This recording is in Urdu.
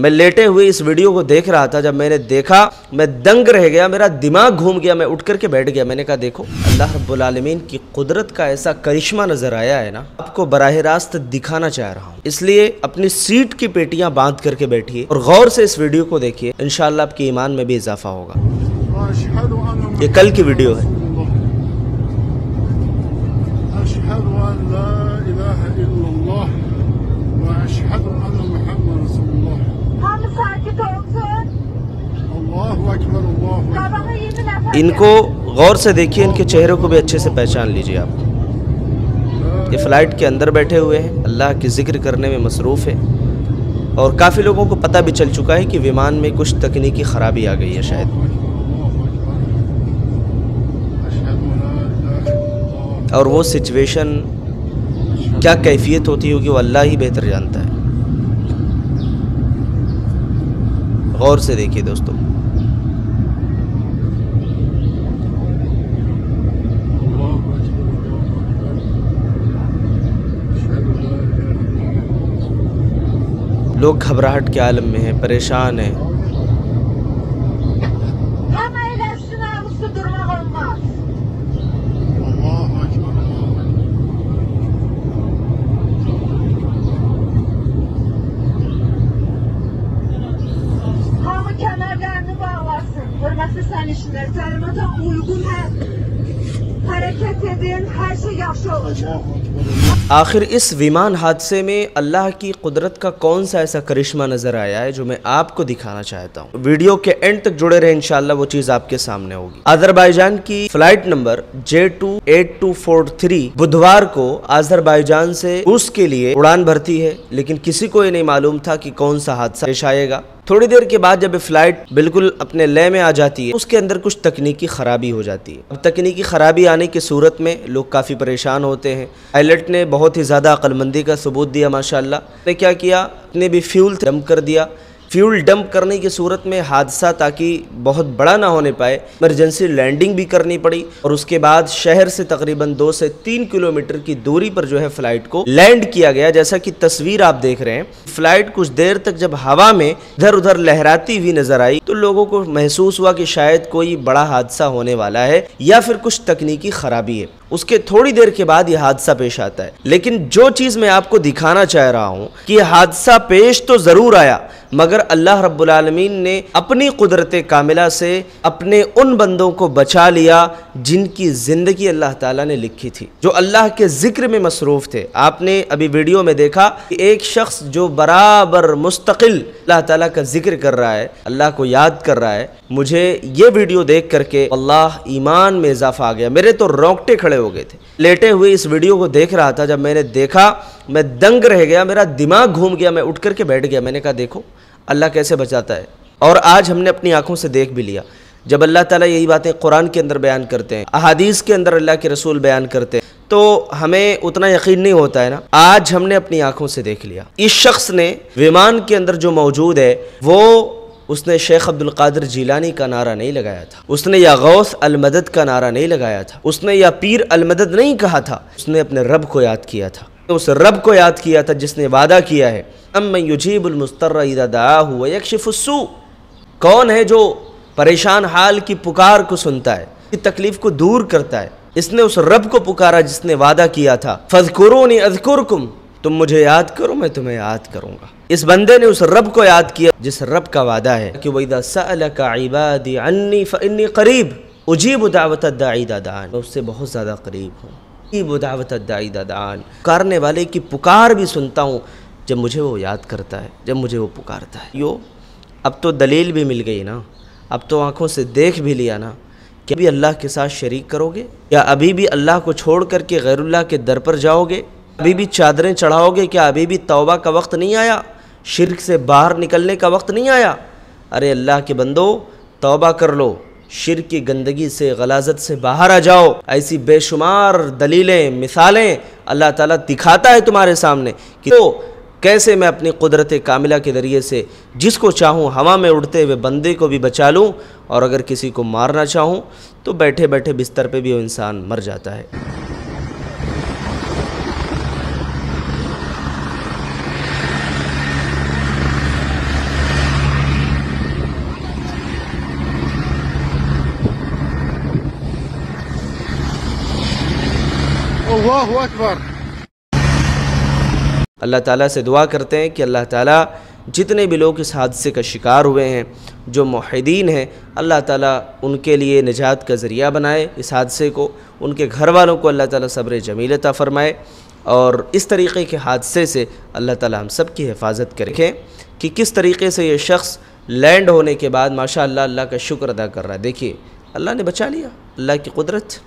میں لیٹے ہوئے اس ویڈیو کو دیکھ رہا تھا، جب میں نے دیکھا میں دنگ رہ گیا، میرا دماغ گھوم گیا، میں اٹھ کر کے بیٹھ گیا۔ میں نے کہا دیکھو اللہ رب العالمین کی قدرت کا ایسا کرشمہ نظر آیا ہے نا، آپ کو براہ راست دکھانا چاہ رہا ہوں، اس لیے اپنی سیٹ کی پیٹیاں باندھ کر کے بیٹھیے اور غور سے اس ویڈیو کو دیکھیے، انشاءاللہ آپ کے ایمان میں بھی اضافہ ہوگا۔ یہ کل کی ویڈیو ہے۔ ان کو غور سے دیکھیے، ان کے چہروں کو بھی اچھے سے پہچان لیجئے آپ۔ یہ فلائٹ کے اندر بیٹھے ہوئے ہیں، اللہ کی ذکر کرنے میں مصروف ہے، اور کافی لوگوں کو پتہ بھی چل چکا ہے کہ ومان میں کچھ تکنیکی خرابی آ گئی ہے شاید، اور وہ سچویشن کیا کیفیت ہوتی ہوگی وہ اللہ ہی بہتر جانتا ہے۔ غور سے دیکھیے دوستو۔ لوگ گھبراہٹ کے عالم میں ہیں، پریشان ہیں۔ آخر اس ومان حادثے میں اللہ کی قدرت کا کون سا ایسا کرشمہ نظر آیا ہے جو میں آپ کو دکھانا چاہتا ہوں۔ ویڈیو کے اینڈ تک جڑے رہے، انشاءاللہ وہ چیز آپ کے سامنے ہوگی۔ آذربائیجان کی فلائٹ نمبر J28243 بدھوار کو آذربائیجان سے روس کے لیے اڑان بھرتی ہے، لیکن کسی کو یہ نہیں معلوم تھا کہ کون سا حادثہ پیش آئے گا۔ تھوڑی دیر کے بعد جب فلائٹ بالکل اپنے لے میں آ جاتی ہے، اس کے اندر کچھ تکنیکی خرابی ہو جاتی ہے۔ اب تکنیکی خرابی آنے کی صورت میں لوگ کافی پریشان ہوتے ہیں۔ پائلٹ نے بہت ہی زیادہ عقل مندی کا ثبوت دیا ماشاءاللہ۔ نے کیا کیا، نے بھی فیول ڈمپ کر دیا۔ فیول ڈمپ کرنے کی صورت میں حادثہ تاکہ بہت بڑا نہ ہونے پائے، ایمرجنسی لینڈنگ بھی کرنی پڑی، اور اس کے بعد شہر سے تقریباً 2 سے 3 کلومیٹر کی دوری پر جو ہے فلائٹ کو لینڈ کیا گیا۔ جیسا کہ تصویر آپ دیکھ رہے ہیں، فلائٹ کچھ دیر تک جب ہوا میں ادھر ادھر لہراتی ہوئی نظر آئی تو لوگوں کو محسوس ہوا کہ شاید کوئی بڑا حادثہ ہونے والا ہے یا پھر کچھ تکنیکی خرابی ہے۔ اس کے تھوڑی دیر کے بعد یہ حادثہ پیش آتا ہے، لیکن جو چیز میں آپ کو دکھانا چاہ رہا ہوں کہ یہ حادثہ پیش تو ضرور آیا، مگر اللہ رب العالمین نے اپنی قدرت کاملہ سے اپنے ان بندوں کو بچا لیا جن کی زندگی اللہ تعالیٰ نے لکھی تھی، جو اللہ کے ذکر میں مصروف تھے۔ آپ نے ابھی ویڈیو میں دیکھا کہ ایک شخص جو برابر مستقل اللہ تعالیٰ کا ذکر کر رہا ہے، اللہ کو یاد کر رہا ہے۔ مجھے یہ ویڈیو دیکھ کر کے اللہ ایمان میں اضافہ آ گیا، میرے تو رونگٹے کھڑے ہو گئے تھے۔ لیٹے ہوئے اس ویڈیو کو دیکھ رہا تھا، جب میں نے دیکھا میں دنگ رہ گیا، میرا دماغ گھوم گیا، میں اٹھ کر کے بیٹھ گیا۔ میں نے کہا دیکھو اللہ کیسے بچاتا ہے، اور آج ہم نے اپنی آنکھوں سے دیکھ بھی لیا۔ جب اللہ تعالیٰ یہی باتیں قرآن کے اندر بیان کرتے ہیں، احادیث کے اندر اللہ کے رسول بیان کرتے ہیں، تو ہمیں اتنا یقین نہیں ہوتا ہے نا۔ آج ہم نے اپنی آنکھوں سے دیکھ لیا۔ اس شخص نے ومان کے اندر جو موجود ہے، اس نے شیخ عبد القادر جیلانی کا نعرہ نہیں لگایا تھا، اس نے یا غوث المدد کا نعرہ نہیں لگایا تھا، اس نے یا پیر المدد نہیں کہا تھا، اس نے اپنے رب کو یاد کیا تھا۔ اس رب کو یاد کیا تھا جس نے وعدہ کیا ہے، امن یجیب المضطر اذا دعاہ ویکشف السوء، کون ہے جو پریشان حال کی پکار کو سنتا ہے، کی تکلیف کو دور کرتا ہے۔ اس نے اس رب کو پکارا جس نے وعدہ کیا تھا، فاذکرونی اذکرکم، تم مجھے یاد کرو میں تمہیں یاد کروں گا۔ اس بندے نے اس رب کو یاد کیا جس رب کا وعدہ ہے کہ وَإِذَا سَأَلَكَ عِبَادِي عَنِّي فَإِنِّي قَرِيبٌ أُجِيبُ دَعْوَةَ الدَّاعِ إِذَا دَعَانِ، میں اس سے بہت زیادہ قریب ہوں۔ أُجِيبُ دَعْوَةَ الدَّاعِ إِذَا دَعَانِ، پکارنے والے کی پکار بھی سنتا ہوں جب مجھے وہ یاد کرتا ہے، جب مجھے وہ پکارتا ہے۔ اب تو دلیل بھی مل گئی نا، اب تو آنکھوں سے دیکھ بھی لیا نا کہ ابھی اللہ کے ساتھ شریک کرو گے، یا ابھی بھی اللہ کو چھوڑ کر کے غیر اللہ کے در پر جاؤ گے، ابھی بھی چادریں چڑھاؤ گے، کیا ابھی بھی توبہ کا وقت نہیں آیا، شرک سے باہر نکلنے کا وقت نہیں آیا؟ ارے اللہ کے بندو توبہ کر لو، شرک کی گندگی سے غلاظت سے باہر آ جاؤ۔ ایسی بے شمار دلیلیں مثالیں اللہ تعالیٰ دکھاتا ہے تمہارے سامنے کہ تو کیسے میں اپنی قدرت کاملہ کے ذریعے سے جس کو چاہوں ہوا میں اڑتے ہوئے بندے کو بھی بچا لوں، اور اگر کسی کو مارنا چاہوں تو بیٹھے بیٹھے بستر پہ بھی وہ انسان مر جاتا ہے۔ اللہ اکبر۔ اللہ تعالیٰ سے دعا کرتے ہیں کہ اللہ تعالیٰ جتنے بھی لوگ اس حادثے کا شکار ہوئے ہیں، جو موحدین ہیں، اللہ تعالیٰ ان کے لیے نجات کا ذریعہ بنائے اس حادثے کو، ان کے گھر والوں کو اللہ تعالیٰ صبر جمیل عطا فرمائے، اور اس طریقے کے حادثے سے اللہ تعالیٰ ہم سب کی حفاظت کریں کہ کس طریقے سے یہ شخص لینڈ ہونے کے بعد ماشاءاللہ اللہ کا شکر ادا کر رہا ہے۔ دیکھیے اللہ نے بچا لیا، اللہ کی قدرت۔